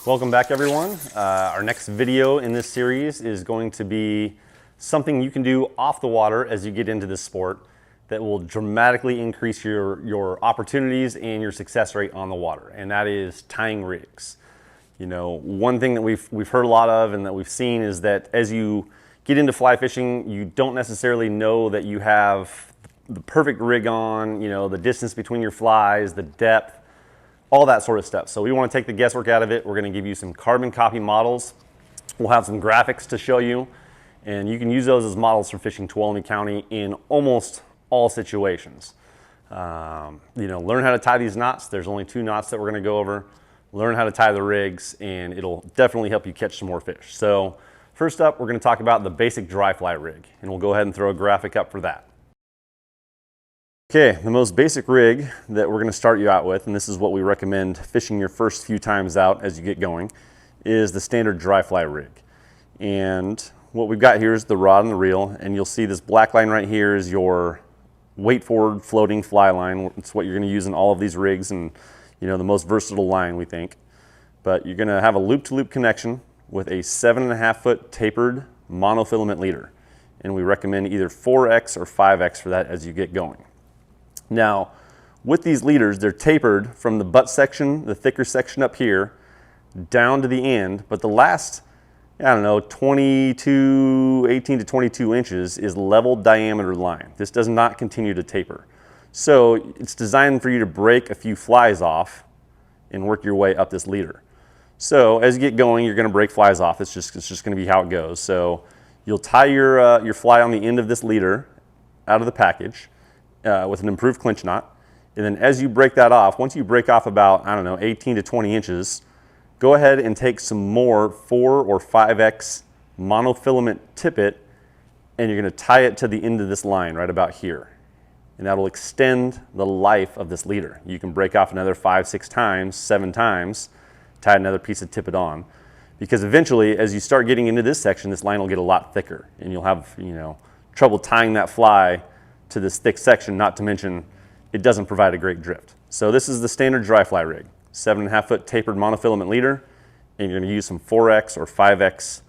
Welcome back, everyone. Our next video in this series is going to be something you can do off the water as you get into this sport that will dramatically increase your opportunities and your success rate on the water, and that is tying rigs. You know, one thing that we've heard a lot of and that we've seen is that as you get into fly fishing, you don't necessarily know that you have the perfect rig on, you know, the distance between your flies, the depth, all that sort of stuff. So we want to take the guesswork out of it. We're going to give you some carbon copy models. We'll have some graphics to show you, and you can use those as models for fishing Tuolumne County in almost all situations. You know, learn how to tie these knots. There's only 2 knots that we're going to go over. Learn how to tie the rigs, and it'll definitely help you catch some more fish. So first up, we're going to talk about the basic dry fly rig, and we'll go ahead and throw a graphic up for that. Okay, the most basic rig that we're going to start you out with, and this is what we recommend fishing your first few times out as you get going, is the standard dry fly rig. And what we've got here is the rod and the reel, and you'll see this black line right here is your weight forward floating fly line. It's what you're going to use in all of these rigs, and you know, the most versatile line, we think. But you're going to have a loop-to-loop connection with a 7.5 foot tapered monofilament leader, and we recommend either 4X or 5X for that as you get going. Now, with these leaders, they're tapered from the butt section, the thicker section up here, down to the end, but the last, I don't know, 18 to 22 inches is level diameter line. This does not continue to taper. So it's designed for you to break a few flies off and work your way up this leader. So as you get going, you're going to break flies off. It's just going to be how it goes. So you'll tie your fly on the end of this leader out of the package with an improved clinch knot. And then as you break that off, once you break off about, I don't know, 18 to 20 inches, go ahead and take some more 4 or 5X monofilament tippet, and you're going to tie it to the end of this line right about here. And that'll extend the life of this leader. You can break off another 5, 6 times, 7 times, tie another piece of tippet on. Because eventually, as you start getting into this section, this line will get a lot thicker, and you'll have, you know, trouble tying that fly to this thick section, not to mention it doesn't provide a great drift. So this is the standard dry fly rig, 7.5 foot tapered monofilament leader, and you're going to use some 4X or 5X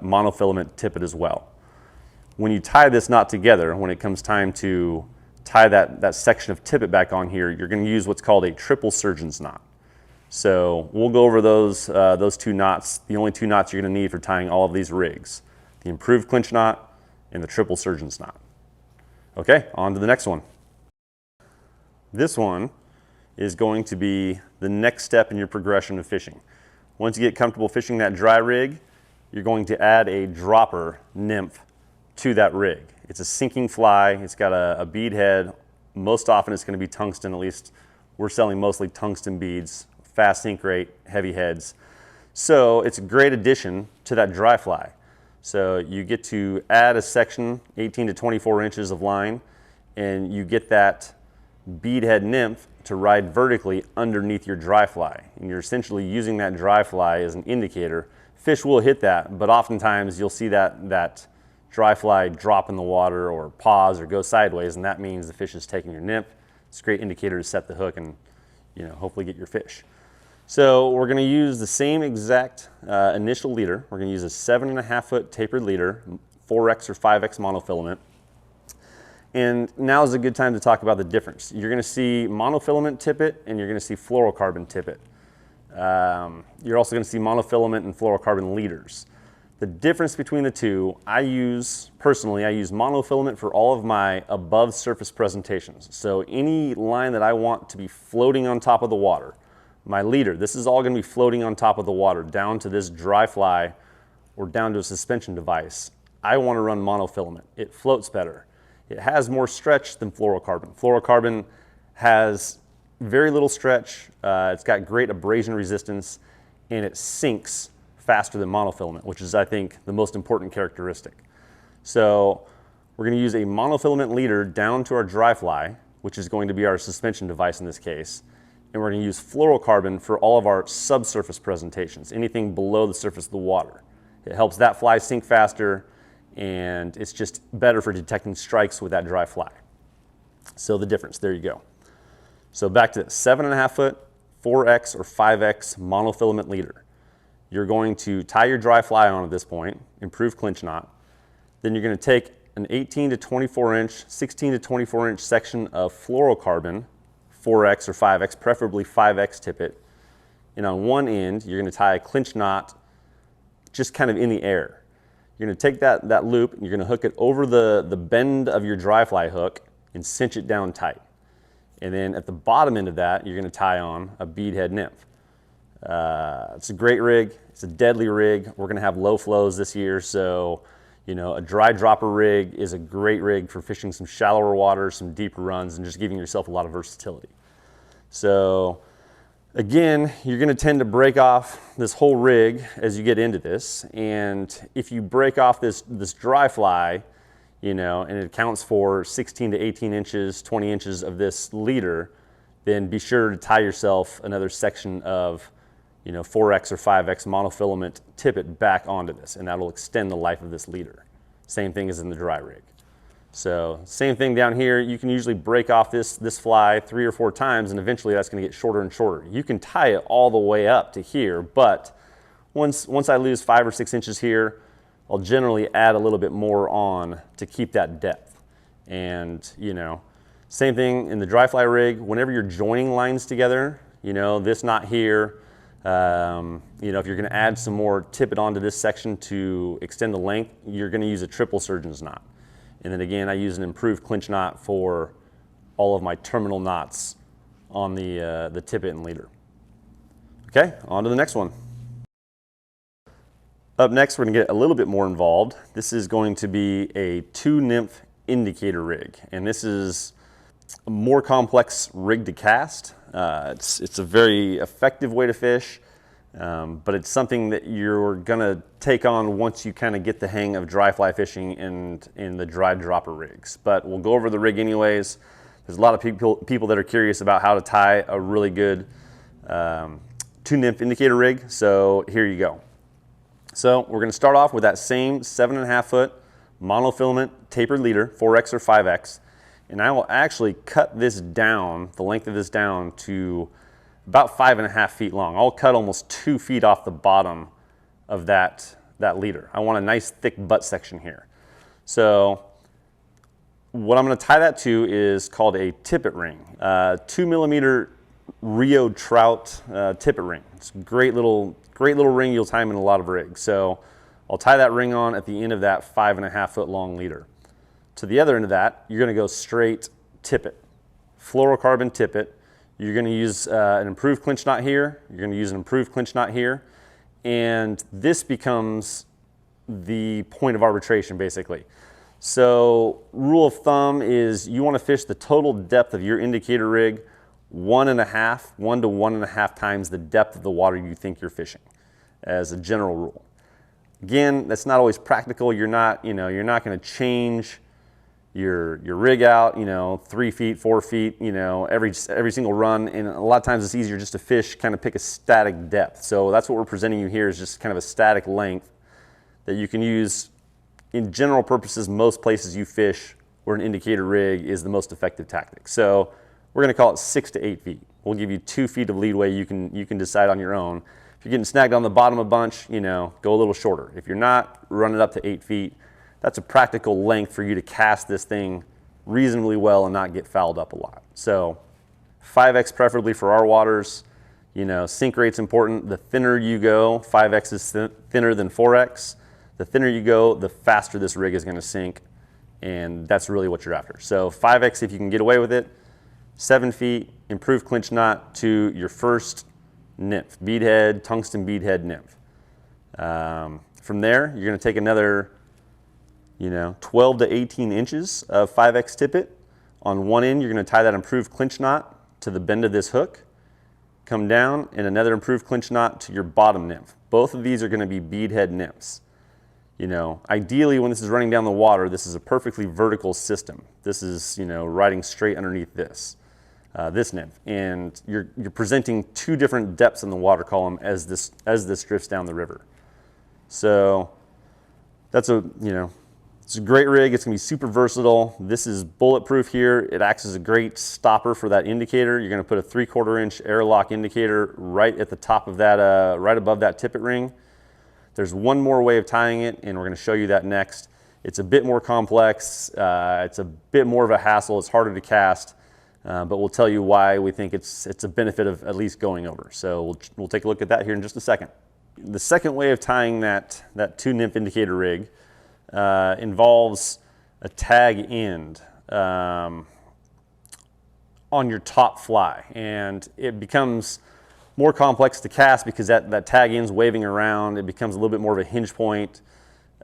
monofilament tippet as well. When you tie this knot together, when it comes time to tie that section of tippet back on here, you're going to use what's called a triple surgeon's knot. So we'll go over those 2 knots, the only 2 knots you're going to need for tying all of these rigs, the improved clinch knot and the triple surgeon's knot. Okay, on to the next one. This one is going to be the next step in your progression of fishing. Once you get comfortable fishing that dry rig, you're going to add a dropper nymph to that rig. It's a sinking fly. It's got a bead head. Most often it's going to be tungsten. At least we're selling mostly tungsten beads, fast sink rate, heavy heads. So it's a great addition to that dry fly. So you get to add a section, 18 to 24 inches of line, and you get that beadhead nymph to ride vertically underneath your dry fly. And you're essentially using that dry fly as an indicator. Fish will hit that, but oftentimes you'll see that dry fly drop in the water or pause or go sideways, and that means the fish is taking your nymph. It's a great indicator to set the hook and, you know, hopefully get your fish. So we're going to use the same exact initial leader. We're going to use a 7.5 foot tapered leader, 4X or 5X monofilament. And now is a good time to talk about the difference. You're going to see monofilament tippet and you're going to see fluorocarbon tippet. You're also going to see monofilament and fluorocarbon leaders. The difference between the two, personally, I use monofilament for all of my above surface presentations. So any line that I want to be floating on top of the water, my leader, this is all going to be floating on top of the water down to this dry fly or down to a suspension device. I want to run monofilament. It floats better. It has more stretch than fluorocarbon. Fluorocarbon has very little stretch. It's got great abrasion resistance, and it sinks faster than monofilament, which is, I think, the most important characteristic. So we're going to use a monofilament leader down to our dry fly, which is going to be our suspension device in this case. And we're going to use fluorocarbon for all of our subsurface presentations, anything below the surface of the water. It helps that fly sink faster, and it's just better for detecting strikes with that dry fly. So the difference, there you go. So back to 7.5 foot, 4X or 5X monofilament leader. You're going to tie your dry fly on at this point, improve clinch knot. Then you're going to take an 18 to 24 inch, 16 to 24 inch section of fluorocarbon, 4X or 5X, preferably 5X tippet. And on one end, you're going to tie a clinch knot just kind of in the air. You're going to take that loop and you're going to hook it over the bend of your dry fly hook and cinch it down tight. And then at the bottom end of that, you're going to tie on a beadhead nymph. It's a great rig. It's a deadly rig. We're going to have low flows this year, so you know, a dry dropper rig is a great rig for fishing some shallower waters, some deeper runs, and just giving yourself a lot of versatility. So again, you're going to tend to break off this whole rig as you get into this, and if you break off this dry fly, you know, and it accounts for 16 to 18 inches, 20 inches of this leader, then be sure to tie yourself another section of, you know, 4X or 5X monofilament tippet back onto this, and that'll extend the life of this leader. Same thing as in the dry rig. So same thing down here. You can usually break off this fly 3 or 4 times, and eventually that's going to get shorter and shorter. You can tie it all the way up to here, but once I lose 5 or 6 inches here, I'll generally add a little bit more on to keep that depth. And you know, same thing in the dry fly rig. Whenever you're joining lines together, you know, this knot here, you know, if you're going to add some more tippet onto this section to extend the length, you're going to use a triple surgeon's knot. And then again, I use an improved clinch knot for all of my terminal knots on the tippet and leader. Okay, on to the next one. Up next, we're going to get a little bit more involved. This is going to be a 2-nymph indicator rig, and this is a more complex rig to cast. It's a very effective way to fish, but it's something that you're gonna take on once you kind of get the hang of dry fly fishing and in the dry dropper rigs. But we'll go over the rig anyways. There's a lot of people that are curious about how to tie a really good 2-nymph indicator rig, so here you go. So we're gonna start off with that same 7.5 foot monofilament tapered leader, 4X or 5X. And I will actually cut this down, the length of this down to about 5.5 feet long. I'll cut almost 2 feet off the bottom of that leader. I want a nice thick butt section here. So what I'm going to tie that to is called a tippet ring, 2mm Rio trout tippet ring. It's a great little ring. You'll tie them in a lot of rigs. So I'll tie that ring on at the end of that 5.5 foot long leader. To the other end of that, you're going to go straight tippet, fluorocarbon tippet. You're going to use an improved clinch knot here. You're going to use an improved clinch knot here. And this becomes the point of arbitration, basically. So rule of thumb is you want to fish the total depth of your indicator rig 1 to 1.5 times the depth of the water you think you're fishing, as a general rule. Again, that's not always practical. You're not going to change your rig out, 3 feet, 4 feet, every single run. And a lot of times it's easier just to fish, kind of pick a static depth. So that's what we're presenting you here, is just kind of a static length that you can use in general purposes. Most places you fish where an indicator rig is the most effective tactic. So we're going to call it 6 to 8 feet. We'll give you 2 feet of leadway. You can decide on your own. If you're getting snagged on the bottom a bunch, go a little shorter. If you're not, run it up to 8 feet. That's a practical length for you to cast this thing reasonably well and not get fouled up a lot. So 5X preferably for our waters. Sink rate's important. The thinner you go, 5X is thinner than 4X. The thinner you go, the faster this rig is going to sink, and that's really what you're after. So 5X if you can get away with it. 7 feet, improved clinch knot to your first nymph, beadhead, tungsten beadhead nymph. From there, you're going to take another 12 to 18 inches of 5X tippet. On one end, you're going to tie that improved clinch knot to the bend of this hook, come down, and another improved clinch knot to your bottom nymph. Both of these are going to be beadhead nymphs. Ideally when this is running down the water, this is a perfectly vertical system. This is, riding straight underneath this nymph. And you're presenting 2 different depths in the water column as this drifts down the river. So that's It's a great rig. It's gonna be super versatile. This is bulletproof here. It acts as a great stopper for that indicator. You're gonna put a 3/4 inch airlock indicator right at the top of that, right above that tippet ring. There's one more way of tying it, and we're gonna show you that next. It's a bit more complex. It's a bit more of a hassle. It's harder to cast, but we'll tell you why we think it's a benefit of at least going over. So we'll take a look at that here in just a second. The second way of tying that 2-nymph indicator rig involves a tag end on your top fly, and it becomes more complex to cast because that tag end's waving around. It becomes a little bit more of a hinge point.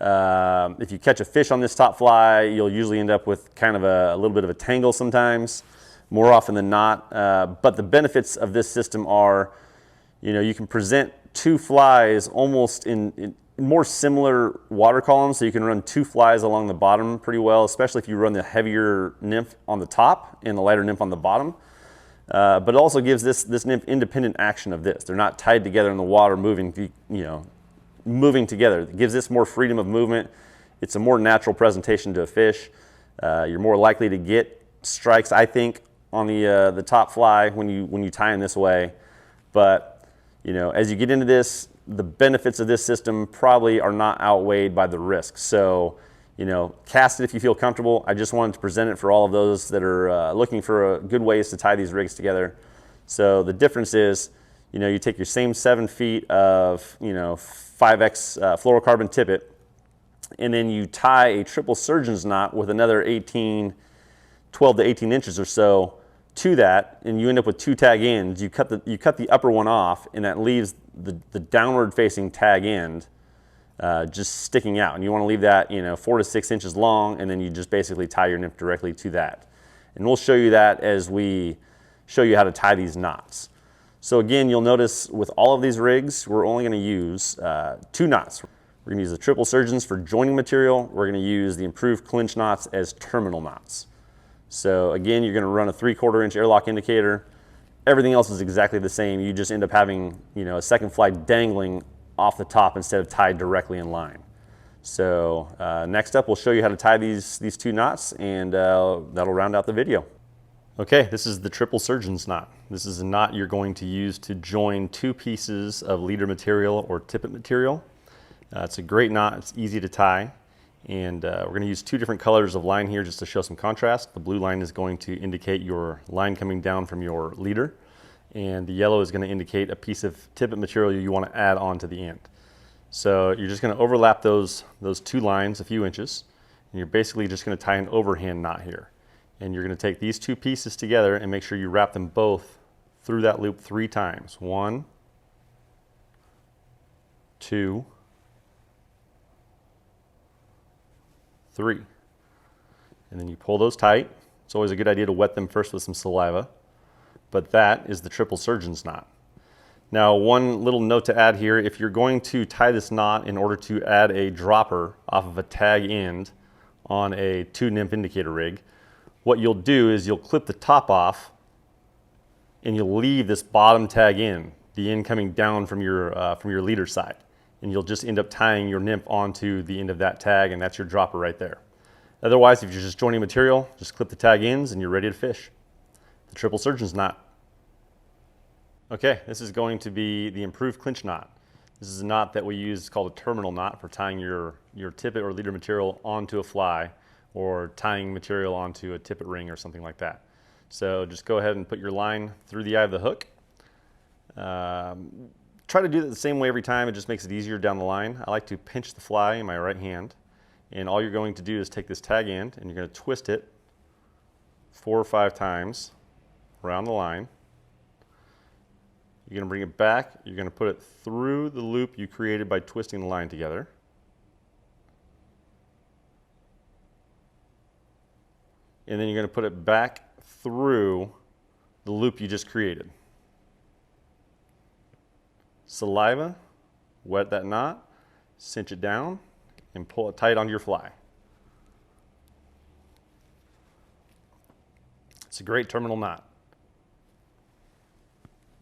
If you catch a fish on this top fly, you'll usually end up with kind of a little bit of a tangle sometimes, more often than not. But the benefits of this system are, you can present 2 flies almost in more similar water columns, so you can run 2 flies along the bottom pretty well, especially if you run the heavier nymph on the top and the lighter nymph on the bottom. But it also gives this nymph independent action of this. They're not tied together in the water, moving together. It gives this more freedom of movement. It's a more natural presentation to a fish. You're more likely to get strikes, I think, on the top fly when you tie them this way. But as you get into this, the benefits of this system probably are not outweighed by the risks. So, cast it if you feel comfortable. I just wanted to present it for all of those that are looking for good ways to tie these rigs together. So the difference is, you take your same 7 feet of, 5X fluorocarbon tippet, and then you tie a triple surgeon's knot with another 12 to 18 inches or so to that, and you end up with 2 tag ends. You cut the upper one off, and that leaves the downward facing tag end just sticking out, and you want to leave that 4 to 6 inches long, and then you just basically tie your nymph directly to that. And we'll show you that as we show you how to tie these knots. So again, you'll notice with all of these rigs, we're only going to use 2 knots. We're going to use the triple surgeons for joining material. We're going to use the improved clinch knots as terminal knots. So again, you're going to run a 3/4 inch airlock indicator. Everything else is exactly the same. You just end up having a second fly dangling off the top instead of tied directly in line. So next up, we'll show you how to tie these 2 knots, and that'll round out the video. Okay, this is the triple surgeon's knot. This is a knot you're going to use to join 2 pieces of leader material or tippet material. It's a great knot. It's easy to tie. And we're going to use 2 different colors of line here just to show some contrast. The blue line is going to indicate your line coming down from your leader, and the yellow is going to indicate a piece of tippet material you want to add on to the end. So you're just going to overlap those 2 lines a few inches, and you're basically just going to tie an overhand knot here. And you're going to take these 2 pieces together and make sure you wrap them both through that loop 3 times. 1, 2, 3. And then you pull those tight. It's always a good idea to wet them first with some saliva. But that is the triple surgeon's knot. Now, one little note to add here: if you're going to tie this knot in order to add a dropper off of a tag end on a 2-nymph indicator rig, what you'll do is you'll clip the top off and you'll leave this bottom tag in, the end coming down from your leader side. And you'll just end up tying your nymph onto the end of that tag, and that's your dropper right there. Otherwise, if you're just joining material, just clip the tag ends and you're ready to fish. The triple surgeon's knot. Okay, this is going to be the improved clinch knot. This is a knot that we use. It's called a terminal knot for tying your tippet or leader material onto a fly, or tying material onto a tippet ring or something like that. So just go ahead and put your line through the eye of the hook. Try to do that the same way every time. It just makes it easier down the line. I like to pinch the fly in my right hand, and all you're going to do is take this tag end and you're going to twist it 4 or 5 times around the line. You're going to bring it back. You're going to put it through the loop you created by twisting the line together. And then you're going to put it back through the loop you just created. Saliva, wet that knot, cinch it down, and pull it tight onto your fly. It's a great terminal knot.